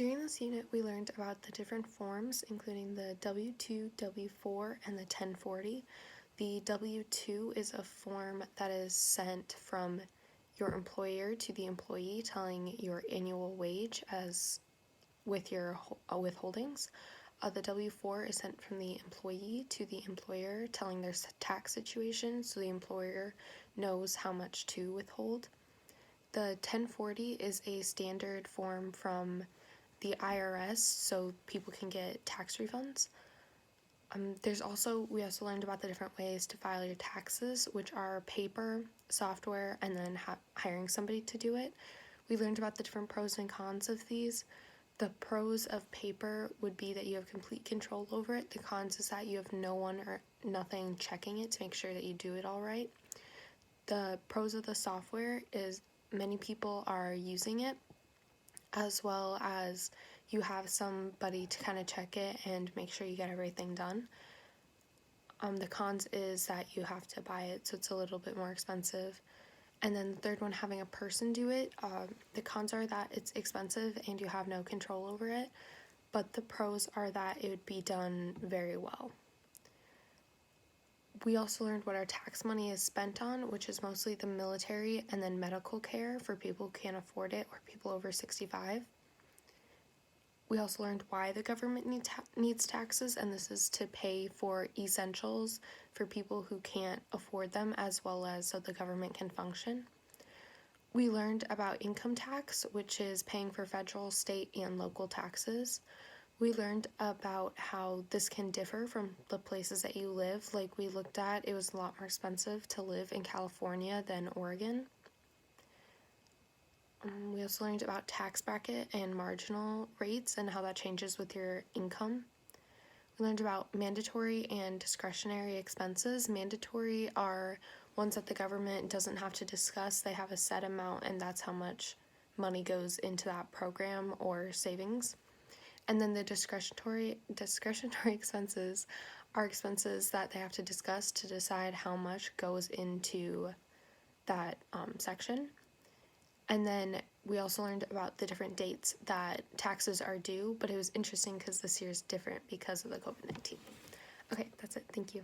During this unit, we learned about the different forms, including the W-2, W-4, and the 1040. The W-2 is a form that is sent from your employer to the employee, telling your annual wage as with your withholdings. The W-4 is sent from the employee to the employer, telling their tax situation so the employer knows how much to withhold. The 1040 is a standard form from the IRS so people can get tax refunds. We also learned about the different ways to file your taxes, which are paper, software, and then hiring somebody to do it. We learned about the different pros and cons of these. The pros of paper would be that you have complete control over it. The cons is that you have no one or nothing checking it to make sure that you do it all right. The pros of the software is many people are using it, as well as you have somebody to kind of check it and make sure you get everything done. The cons is that you have to buy it, so it's a little bit more expensive. And then the third one, having a person do it. The cons are that it's expensive and you have no control over it, but the pros are that it would be done very well. We also learned what our tax money is spent on, which is mostly the military and then medical care for people who can't afford it or people over 65. We also learned why the government needs taxes, and this is to pay for essentials for people who can't afford them, as well as so the government can function. We learned about income tax, which is paying for federal, state, and local taxes. We learned about how this can differ from the places that you live. Like we looked at, it was a lot more expensive to live in California than Oregon. We also learned about tax bracket and marginal rates and how that changes with your income. We learned about mandatory and discretionary expenses. Mandatory are ones that the government doesn't have to discuss. They have a set amount, and that's how much money goes into that program or savings. And then the discretionary expenses are expenses that they have to discuss to decide how much goes into that section. And then we also learned about the different dates that taxes are due, but it was interesting because this year is different because of the COVID-19. Okay, that's it. Thank you.